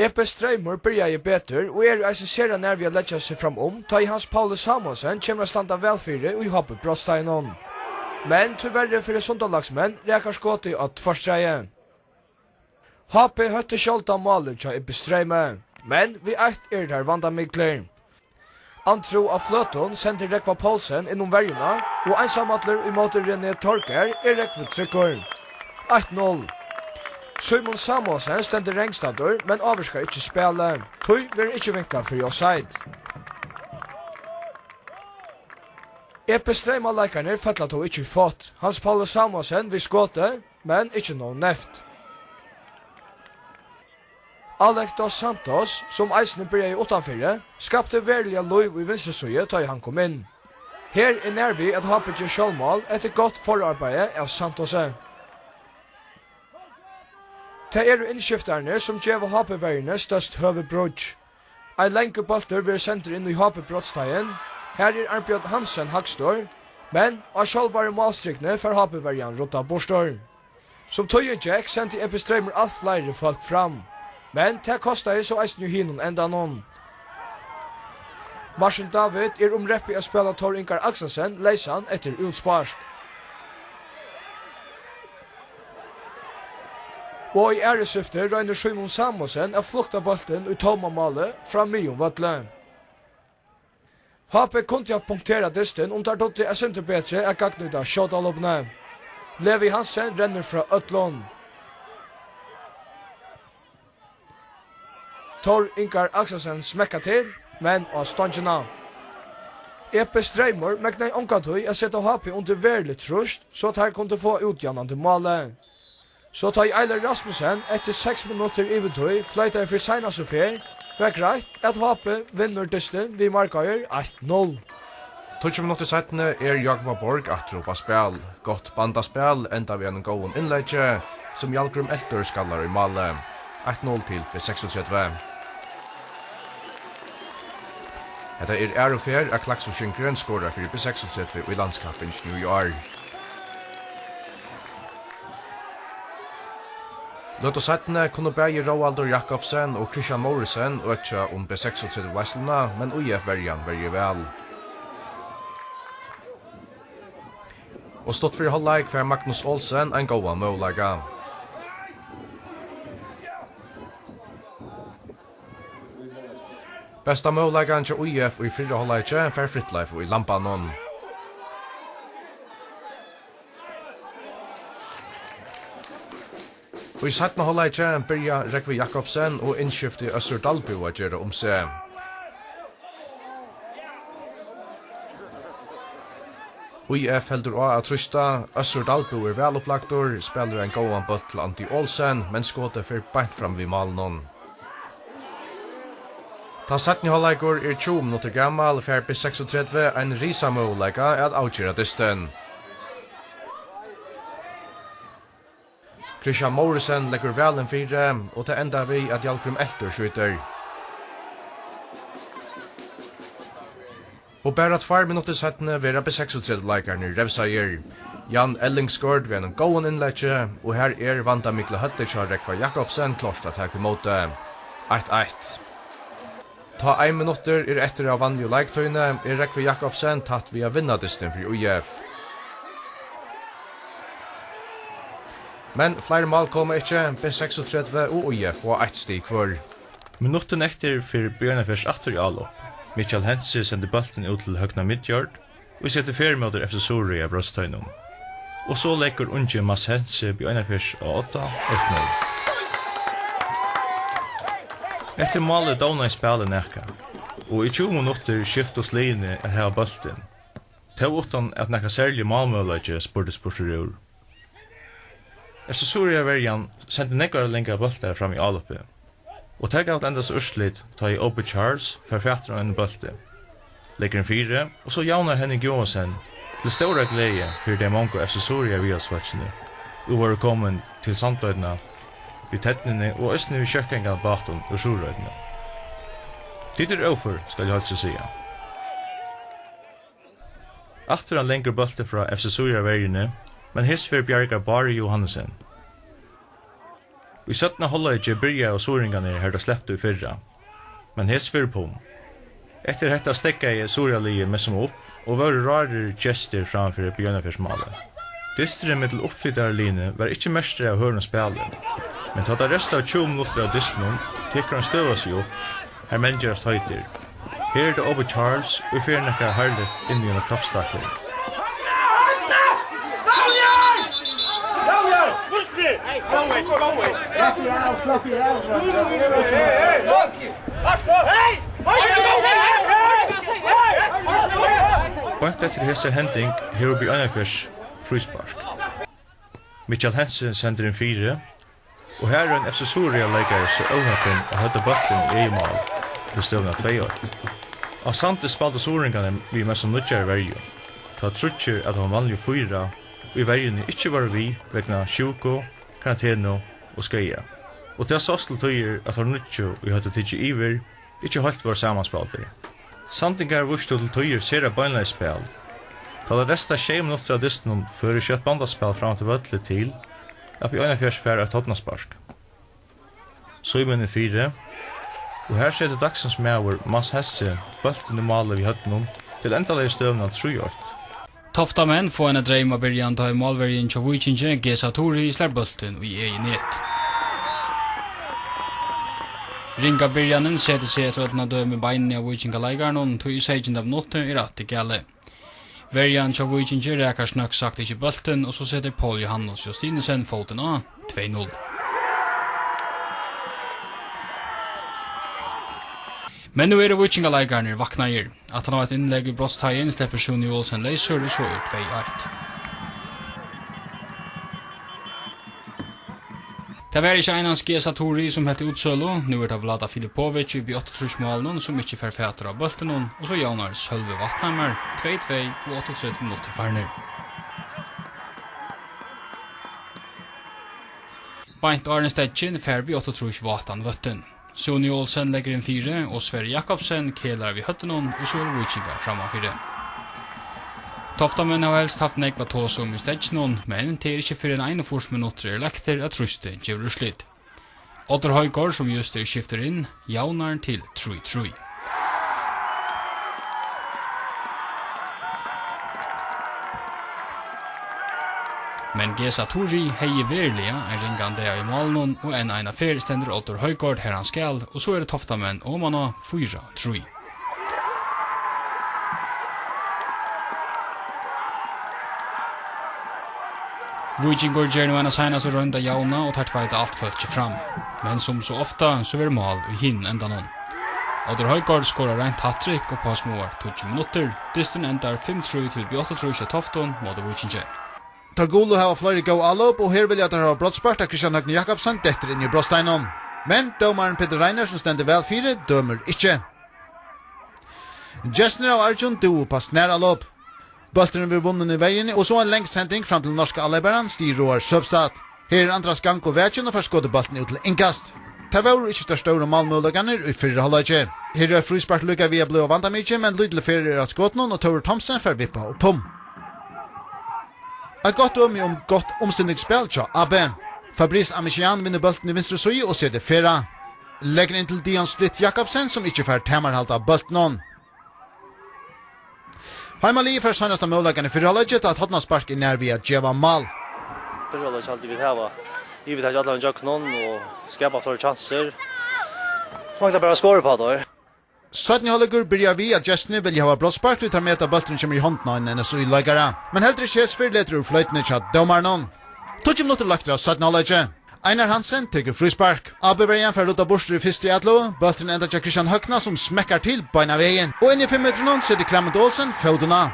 Epe Strøymur byrja betur, og eisen sera nær vi leggja seg fram ta i Hans Paule Samuelsen kjemmer standa velfyrir og i hoppet brottsteinen. Men tyverre fyrir sundalagsmenn rekar skåti at forstreie. HP høtte skjolta maler tja Epe Strøyme, men vi eit der vanda mikler. Antro av fløton sender Rekva Paulsen innom verjuna, og einsamadler i måte René Torker Rekva trykker. 1-0. Simon Samuelsen stender rengstadur, men avvarskar ikkje spela. Tøy blir ikkje vinka for offside. Epe Strøyma-leikarnir fettla to ikkje fått. Hans Paule Samuelsen vil skåte, men ikkje noe neft. Alex dos Santos, som eisne byrja i utanfyrre, skapte verliga loiv i vinstresøye tøy han kom inn. Her nær vi at hapet gjør sjålmål etter godt forarbeid av Santoset. Det innskiftarne som djev HP-verjene størst høvebrudj. Ein lenke bolter vil sender inn i HP-brottsteien. Her Arnbjørn Hansen hakstor, men av sjálvare målstrykne for HP-verjan rota borstor. Som tøyen Jack sendte Epe Strøymer alt flere folk fram. Men det kostar så eisen jo hinnom enda noen. Martin David omreppig å spela Tor Ingar Akselsen leisan etter utsparsk. Og i æresyfte røyner Simon Samuelsen av flukta bolten ut tomamalet fra Myon-Vøtle. HP kunde ha punktera distan der dotte er senter betre er gagnuda shotallopne. Levi Hansen renner fra Øtlund. Tor Ingar Akselsen smekka til, men av stangina. Epe Strøymer megna onkatøy å sette HP under verlig trust, så at her kunne få utjannande malet. Så tar Eiler Rasmussen etter 6 minutter ivetøy fløyta for seina sofer, var greit at HP vinner dysten vi markar 1-0. 20 minutter settene Jakob Borg atropa spel. Godt bandaspel enda vi en gåen innlegge, som Jalgrim Elter skallar i malet. 1-0 til B36. Detta ærofer at Klaxo Skinkeren skårer for B36 i landskapen New York. Løtta settene kunne begge Roaldur Jakobsen og Christian Morrison øtja B36 Weslena, men UF-verjan verje vel. Og stått for halvleik for Magnus Olsen en gåa målaga. Besta målagan til UF i fyrre halvleikje for Frittleif i Lampanon. Og i 17. halvleikje byrja Rekvi Jakobsen og innskifte Øssur Dalbu å gjøre seg. UF heldur av at trusta, Øssur Dalbu vel opplagtor, spiller en gåan bøtt til Antti Olsen, men skåter for beint fram vid malen. Ta 17. halvleikor 20 minutter gammal, for B36 en risa målega at avgjøre dysten. Christian Morrison legger vel en 4, og til enda vi at Jalgrim Elter skjuter. Og bare 2 minutter settene vera B36-leikarne revseier. Jan Ellingsgård ved en gåen innlegge, og her Vanda Mikla Høttic og Rekva Jakobsen klart at her måte 1-1. Ta 1 minutter etter av vanlige leiktøyene Rekva Jakobsen tatt via vinnadisten for UF. Men flere mål kommer ikke, B36 og UF og 1 stig for. Minutten etter for Bjørnafjers atter i Alopp. Michael Hensi sender bolten ut til Høgna Midjord, og vi setter feriemåter efter Soria Brøstøynum. Og så leker unge Mads Hensi Bjørnafjers og 8-0. Etter målet dåna i spillet nekka, og i 20 minutter skiftes linje at heva bolten. Til utan at nekka særlig målmøllage spurtes borserur. Efter Soria-verjan sendte nekkar lengra boltar fram i Aloppet. Og teg av endas urslit ta i Obi Charles for fætter en bølte. Legger en 4, og så jaunar Henning Johansen til stora glede for de mongo FC Soria viasvatsene, og var kommet til Sandbøydene, vid tettnene og østene vid kjøkkenga baton og Sjorøydene. Tider over, skal jeg altså sige. Atter en lengre bølte fra FC Soria-verjene, men his for Bjarga Bari Johansen. I 17 halvleik byrja og soringarna her det släppte I fyrra. Men hes fyrir på. Etter hetta stekka I Soria-lige med som opp, og var rarer gestur framfor bjørnafjørsmalet. Distren mittel oppflyttarline var ikkje mestre av hørn og spjallet, men tatt av rest av 20 minutter av distren, tekker han støva seg opp, her mengerast høyter. Her det Obi Charles, og fyrir nekka herlet inn I en kroppstakling. Bant etter hese hending her oppe I Einarfjørs fryspark. Michael Hansen sender en 4, og her en FC Soria-leikare så åhappen og hødde bøtten I mål til støvna 2-8. Av samtidig spalte soringane vi med som nødgjær verju. Ta trutjer at han vanlig 4, og I verjene ikkje var vi vegna sjuko, karanteno og skeia. Og det såstel tøyer at han nødgjør og hødde tidsi iver, ikkje holdt var samanspalter. Samtingar vurstu til tøyer sera beinleispel. Ta det resta 6 minutter av distan før kjøtt bandaspel fram til vødle til, at vi Einarfjørs fær av Tottenaspark. Så I minne 4, og her setter dagsens medover Mads Hesse bølten I malet vi høtten til endalega støvna 3-8. Tofta menn får en dreim av byrjan ta I malverjen til Vujkinje, Gesa Tori slær bølten og I net. Ringa byrjanen setter seg etter at han død med beinene av Vujkinga-leikaren og tog I 16 av minutter I rett I gale. Verjan til Vujkinje rekar snakk sagt ikke bølten, og så setter Paul Johannes Justinesen foten av 2-0. Men nu det Vujkinga-leikaren vaknager. At han har et innlegg I brottstagen slipper Sjuni Olsen Leiser og så 2-1. Det var ikke einans Gesa Tori som hette utsølo, nu det Vlada Filipovic I 38-målen som ikke fer fæter av bølten, og så Jaunar Sølve Vatnhammer 2-2 og 38 minutter farner. Beint Arne Stedtjen fer vi 38 vatan vøtten. Sjuni Olsen legger inn 4, og Sverre Jakobsen kelar vi høtten, og så Vujkinga framafyrir. Toftamenn har helst haft nekva tås I Stedtjen, men det ikke for en 41 minutter lekter at truste gjør slitt. Otter Høygård som just skifter inn, Jaunar til 3-3. Men Gesa Tori heier verliga ringande I malen, og en affær stender Otter Høygård her han skal, og så det Toftamenn og man har 4-3. Vujkingur gjør nu en av seinast og runda Jauna og tar tveit alt følt fram. Men som så ofta så er mål I hinn enda nån. Otter Høygård skorar rent hat-trick og på småar 20 minutter. Dysten endar 5-3 til 8-3 Tofton mot Vujkingur. Tar golo hava flere gå allop, og her vil jeg ha brottspart av Christian Høgne Jakobsen detter inn I Brosteinon. Men dømaren Peter Reiner som stender vel 4 dømer ikkje. Jesner og Arjun duo på snær allop. Bølteren vil vunnen I veien, og så en lengshending fram til norske allebæren Stig Roar Søbstad. Her Andras Gang og Vætjen og forskåde bølten ut til innkast. Det var ikke størst store malmåleganer I 4 halvøyje. Her fryspark lukka via blå vanda mykje, men lydelig fyrir av skåtenen og Tore Thomsen for vippa og pum. Et godt om godt omstillingsspil tja Abbe. Fabrice Amichian vinner bølten I vinstre søye og ser det fyrra. Legger inn til Dion Split Jakobsen som ikke får temarhalt av bølten. Heimali for sannast av målleggen I fyrrhallegget at hodna spark I nær via djeva mal. Fyrrhallegget alltid vil heva. Vi vil ta alle en jøknon og skapa flere chanser. Man kan bare skåre på det. 17 halvlegur byrja vi at Jessny vil hava brottspark ut av med at bølten kommer I hånden av en NSU-leggere. Men heldre kjes for leter ur fløytene til domarnon. 20 minutter lagt av 17 halvlegget. Einar Hansen teker fryspark. Abbeverjan for Lotta Borster I fyrste I atlo. Bølten enda til Christian Høgna som smekkar til beina veien. Og inn I 5 meter sitter Clement Olsen føduna.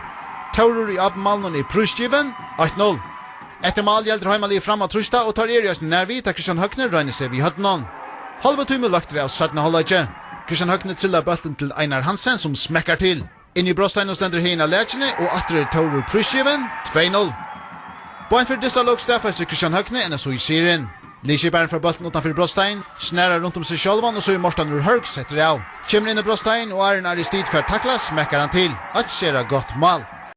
Taurur I Abbemalnon I prusgiven 8-0. Etter mal gjelder Heimali fram av trusta og tar Erias nærvi til Christian Høgna røyner seg vid høttenon. Halva tumme lagt av 17 halvlegget. Christian Høgna trillar bølten til Einar Hansen som smekkar til. Inn I Brostein og stender hina lekjene og atre Taurur prusgiven 2-0. Boen for disse låg stafest Christian Høgna enn så I serien. Liskiparen fra bølten utanfor Brostein, snærar rundt om seg sjølvan, og så I Morten Ur Hørg setter av. Kjemmer inn I Brostein, og Arjen Aristid for takla, smekkar han til. At ser godt mal.